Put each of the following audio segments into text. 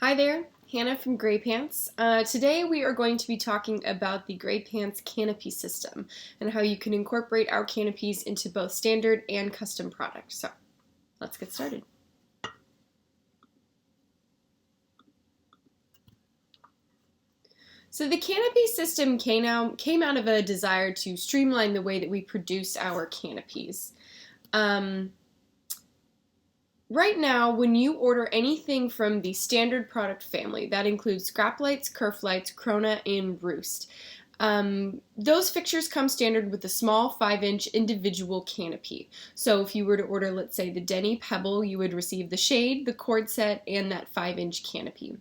Hi there, Hannah from Graypants. Today we are going to be talking about the Graypants canopy system and how you can incorporate our canopies into both standard and custom products. So let's get started. So the canopy system came out of a desire to streamline the way that we produce our canopies. Right now, when you order anything from the standard product family, that includes scrap lights, kerf lights, Krona, and Roost. Those fixtures come standard with a small 5-inch individual canopy. So if you were to order, let's say, the Denny Pebble, you would receive the shade, the cord set, and that 5-inch canopy.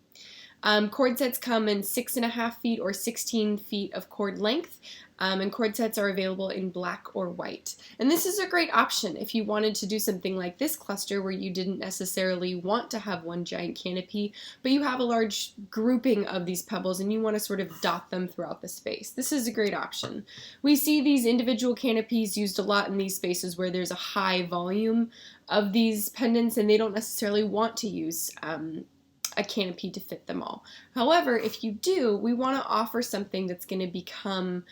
Cord sets come in 6.5 feet or 16 feet of cord length, and cord sets are available in black or white. And this is a great option if you wanted to do something like this cluster where you didn't necessarily want to have one giant canopy, but you have a large grouping of these pebbles and you want to sort of dot them throughout the space. This is a great option. We see these individual canopies used a lot in these spaces where there's a high volume of these pendants and they don't necessarily want to use a canopy to fit them all. However, if you do, we want to offer something that's going to become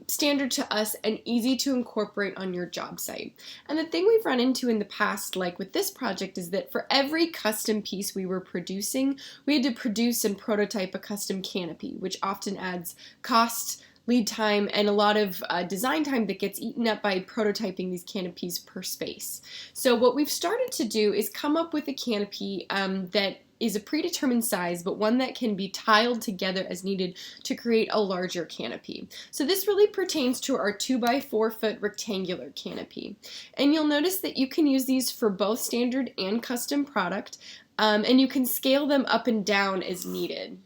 standard to us and easy to incorporate on your job site. And the thing we've run into in the past, like with this project, is that for every custom piece we were producing, we had to produce and prototype a custom canopy, which often adds cost, lead time, and a lot of design time that gets eaten up by prototyping these canopies per space. So what we've started to do is come up with a canopy that is a predetermined size, but one that can be tiled together as needed to create a larger canopy. So this really pertains to our 2x4 foot rectangular canopy. And you'll notice that you can use these for both standard and custom product, and you can scale them up and down as needed.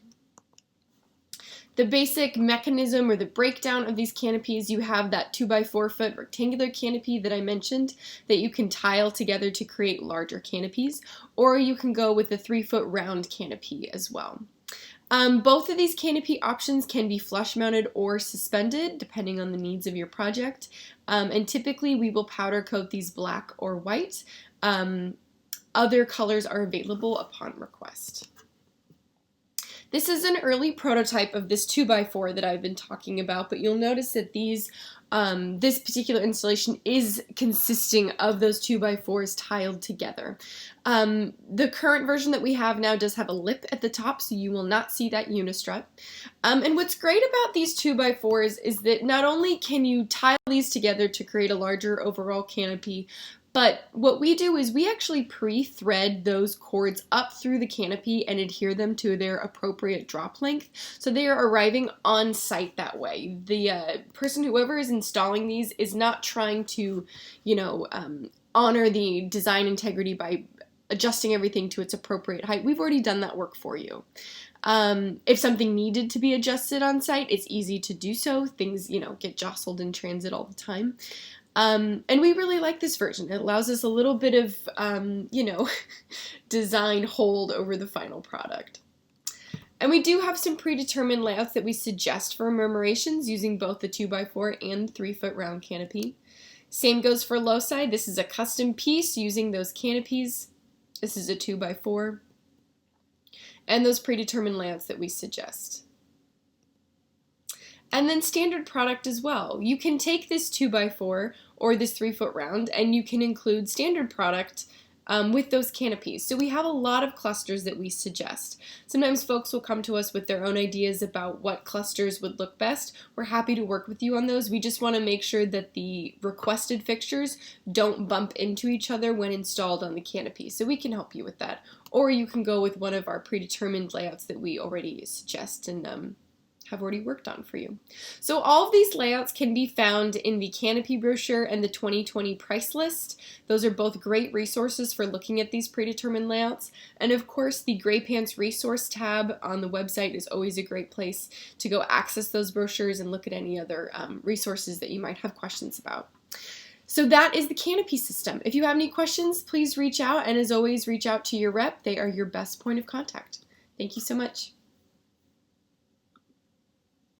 The basic mechanism or the breakdown of these canopies, you have that 2x4 foot rectangular canopy that I mentioned that you can tile together to create larger canopies, or you can go with a 3-foot round canopy as well. Both of these canopy options can be flush mounted or suspended depending on the needs of your project, and typically we will powder coat these black or white. Other colors are available upon request. This is an early prototype of this 2x4 that I've been talking about, but you'll notice that this particular installation is consisting of those 2x4s tiled together. The current version that we have now does have a lip at the top, so you will not see that unistrut. And what's great about these 2x4s is that not only can you tile these together to create a larger overall canopy, but what we do is we actually pre-thread those cords up through the canopy and adhere them to their appropriate drop length. So they are arriving on site that way. The whoever is installing these is not trying to, honor the design integrity by adjusting everything to its appropriate height. We've already done that work for you. If something needed to be adjusted on site, it's easy to do so. Things, get jostled in transit all the time. And we really like this version. It allows us a little bit of, design hold over the final product. And we do have some predetermined layouts that we suggest for murmurations using both the 2x4 and 3-foot round canopy. Same goes for low side. This is a custom piece using those canopies. This is a 2x4. And those predetermined layouts that we suggest. And then standard product as well. You can take this 2x4 or this 3-foot round and you can include standard product with those canopies. So we have a lot of clusters that we suggest. Sometimes folks will come to us with their own ideas about what clusters would look best. We're happy to work with you on those. We just want to make sure that the requested fixtures don't bump into each other when installed on the canopy. So we can help you with that. Or you can go with one of our predetermined layouts that we already suggest and have already worked on for you. So all of these layouts can be found in the Canopy brochure and the 2020 price list. Those are both great resources for looking at these predetermined layouts. And of course, the Graypants resource tab on the website is always a great place to go access those brochures and look at any other resources that you might have questions about. So that is the canopy system. If you have any questions, please reach out. And as always, reach out to your rep. They are your best point of contact. Thank you so much.